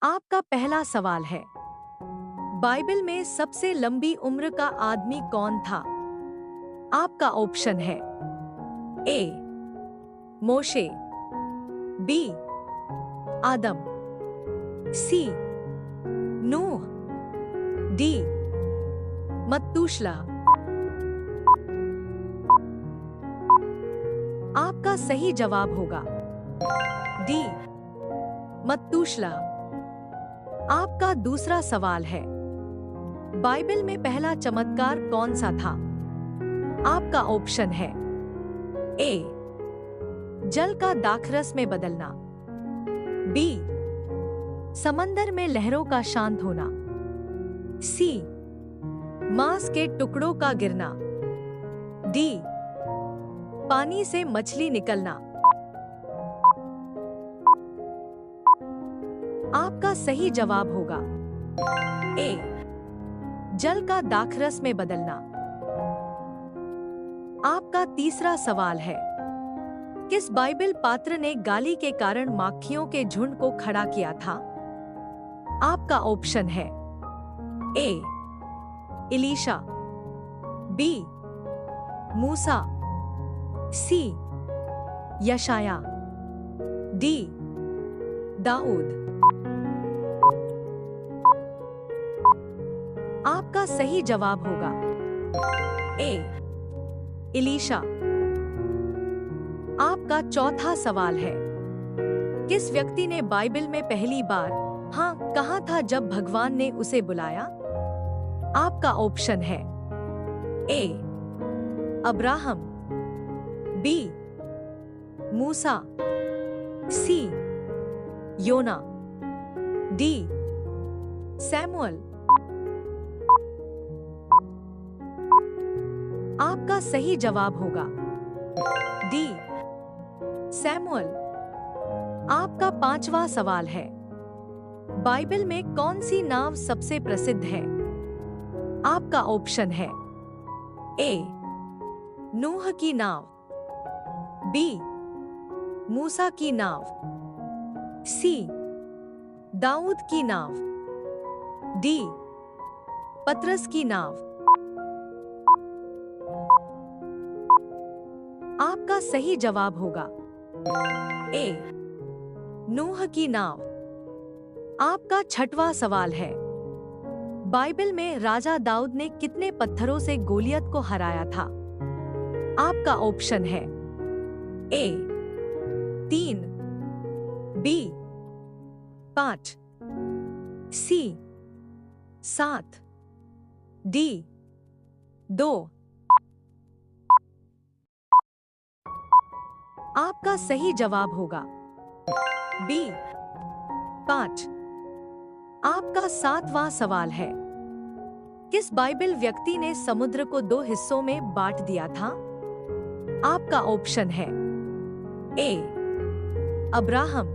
आपका पहला सवाल है, बाइबल में सबसे लंबी उम्र का आदमी कौन था? आपका ऑप्शन है ए मोशे, बी आदम, सी नूह, डी मत्तूशला। आपका सही जवाब होगा डी मत्तूशला। आपका दूसरा सवाल है, बाइबल में पहला चमत्कार कौन सा था? आपका ऑप्शन है ए जल का दाखरस में बदलना, बी समंदर में लहरों का शांत होना, सी मांस के टुकड़ों का गिरना, डी पानी से मछली निकलना। आपका सही जवाब होगा ए जल का दाखरस में बदलना। आपका तीसरा सवाल है, किस बाइबल पात्र ने गाली के कारण माखियों के झुंड को खड़ा किया था? आपका ऑप्शन है ए इलीशा, बी मूसा, सी यशाया, डी दाऊद। आपका सही जवाब होगा ए इलीशा। आपका चौथा सवाल है, किस व्यक्ति ने बाइबल में पहली बार हाँ कहा था जब भगवान ने उसे बुलाया? आपका ऑप्शन है ए अब्राहम, बी मूसा, सी योना, डी सैमुअल। आपका सही जवाब होगा डी सैमुअल। आपका पांचवा सवाल है, बाइबल में कौन सी नाव सबसे प्रसिद्ध है? आपका ऑप्शन है ए नूह की नाव, बी मूसा की नाव, सी दाऊद की नाव, डी पतरस की नाव। आपका सही जवाब होगा ए नूह की नाव। आपका छठवां सवाल है, बाइबल में राजा दाऊद ने कितने पत्थरों से गोलियत को हराया था? आपका ऑप्शन है ए 3, बी 5, सी 7, डी 2। आपका सही जवाब होगा बी 5। आपका सातवां सवाल है, किस बाइबल व्यक्ति ने समुद्र को 2 हिस्सों में बांट दिया था? आपका ऑप्शन है ए अब्राहम,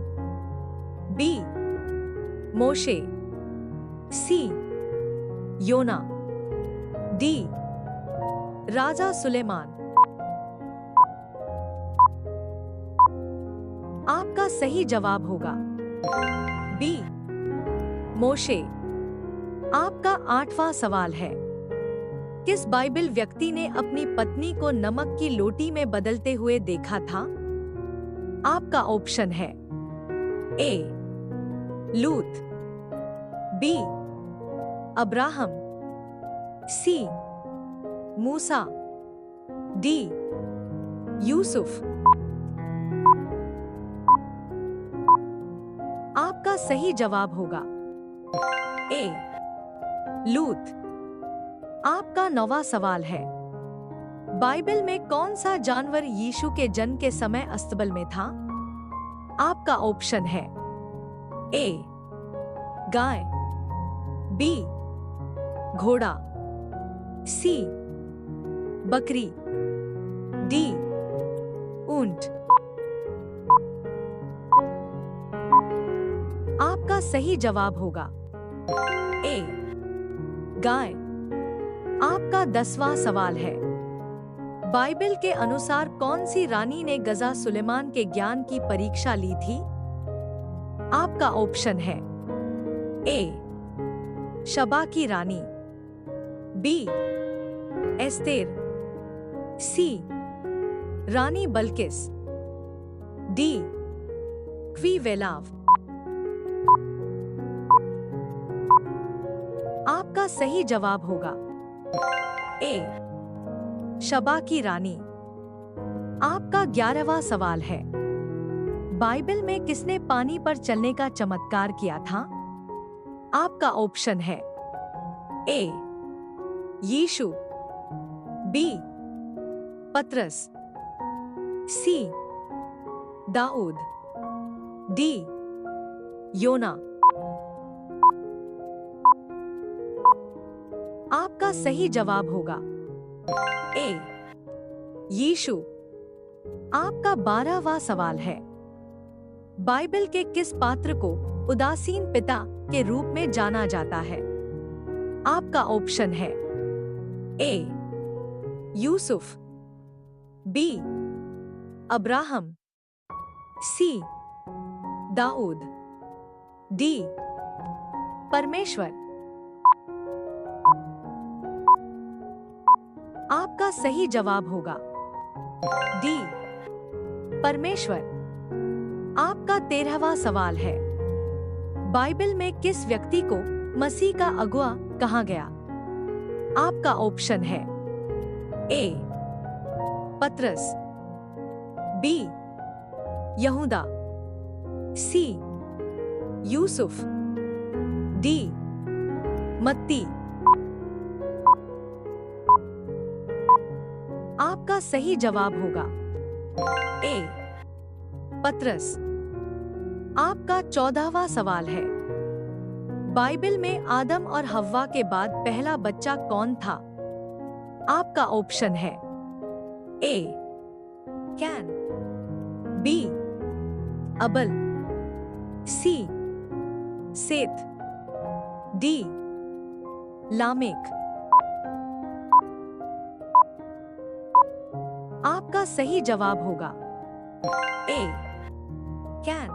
बी मोशे, सी योना, डी राजा सुलेमान। आपका सही जवाब होगा बी मोशे। आपका आठवां सवाल है, किस बाइबल व्यक्ति ने अपनी पत्नी को नमक की लोटी में बदलते हुए देखा था? आपका ऑप्शन है ए लूत, बी अब्राहम, सी मूसा, डी यूसुफ। आपका सही जवाब होगा ए लूत। आपका 9वां सवाल है, बाइबल में कौन सा जानवर यीशु के जन्म के समय अस्तबल में था? आपका ऑप्शन है ए गाय, बी घोड़ा, सी बकरी, डी ऊंट। आपका सही जवाब होगा ए गाय। आपका 10वां सवाल है, बाइबल के अनुसार कौन सी रानी ने गजा सुलेमान के ज्ञान की परीक्षा ली थी? आपका ऑप्शन है ए शबा की रानी, बी एस्तेर, सी रानी बल्किस, डी क्वीवेलाव। आपका सही जवाब होगा ए शबा की रानी। आपका 11वां सवाल है, बाइबल में किसने पानी पर चलने का चमत्कार किया था? आपका ऑप्शन है ए यीशु, बी पतरस, सी दाऊद, डी योना। आपका सही जवाब होगा ए यीशु। आपका 12वां सवाल है, बाइबल के किस पात्र को उदासीन पिता के रूप में जाना जाता है? आपका ऑप्शन है ए यूसुफ, बी अब्राहम, सी दाऊद, डी परमेश्वर। आपका सही जवाब होगा डी परमेश्वर। आपका 13वां सवाल है, बाइबल में किस व्यक्ति को मसीह का अगुआ कहा गया? आपका ऑप्शन है ए पतरस, बी यहूदा, सी यूसुफ, डी मत्ती। आपका सही जवाब होगा ए पतरस। आपका 14वां सवाल है, बाइबल में आदम और हव्वा के बाद पहला बच्चा कौन था? आपका ऑप्शन है ए कैन, बी अबल, सी सेत, डी लामेक। आपका सही जवाब होगा ए कैन।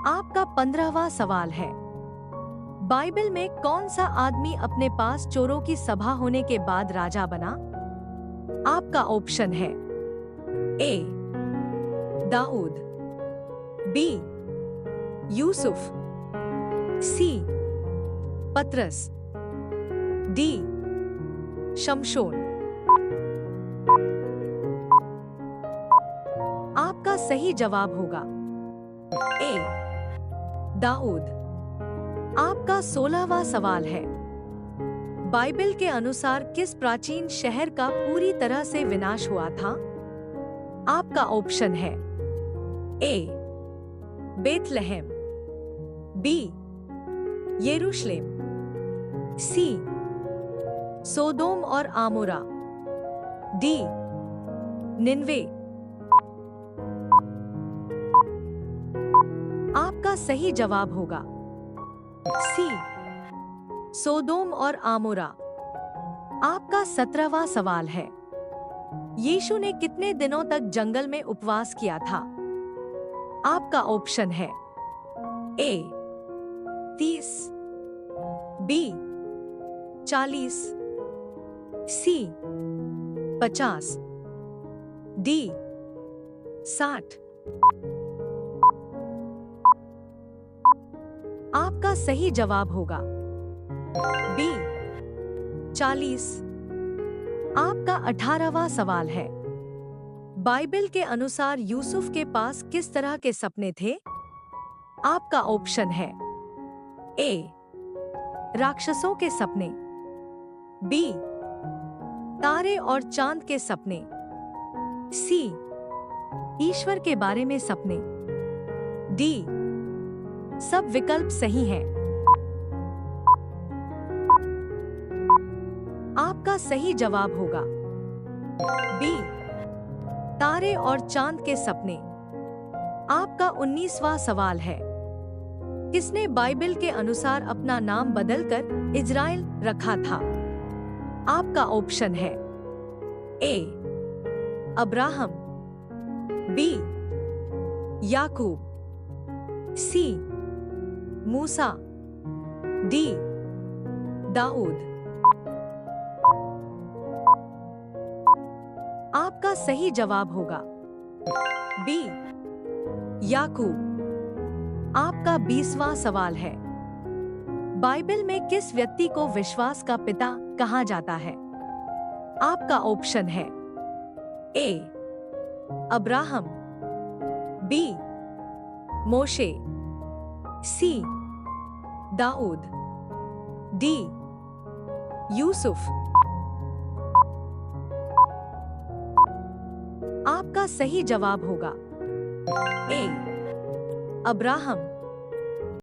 आपका 15वां सवाल है, बाइबल में कौन सा आदमी अपने पास चोरों की सभा होने के बाद राजा बना? आपका ऑप्शन है ए दाऊद, बी यूसुफ, सी पतरस, डी शमशोन। आपका सही जवाब होगा ए दाऊद। आपका 16वां सवाल है, बाइबल के अनुसार किस प्राचीन शहर का पूरी तरह से विनाश हुआ था? आपका ऑप्शन है ए बेथलेहेम, बी यरूशलेम, सी सोदोम और आमोरा, डी निन्वे। आपका सही जवाब होगा सी सोदोम और आमोरा। आपका 17वां सवाल है, यीशु ने कितने दिनों तक जंगल में उपवास किया था? आपका ऑप्शन है ए 30, बी 40, सी 50, डी 60। आपका सही जवाब होगा बी 40। आपका 18वां सवाल है, बाइबल के अनुसार यूसुफ के पास किस तरह के सपने थे? आपका ऑप्शन है ए राक्षसों के सपने, बी तारे और चांद के सपने, सी ईश्वर के बारे में सपने, डी सब विकल्प सही हैं। आपका सही जवाब होगा बी तारे और चांद के सपने। आपका 19वां सवाल है, किसने बाइबल के अनुसार अपना नाम बदलकर इज़राइल रखा था? आपका ऑप्शन है ए अब्राहम, बी याकूब, सी मूसा, डी दाऊद। आपका सही जवाब होगा बी याकूब। आपका 20वां सवाल है, बाइबल में किस व्यक्ति को विश्वास का पिता कहा जाता है? आपका ऑप्शन है ए अब्राहम, बी मोशे, सी दाऊद, डी यूसुफ। आपका सही जवाब होगा ए अब्राहम।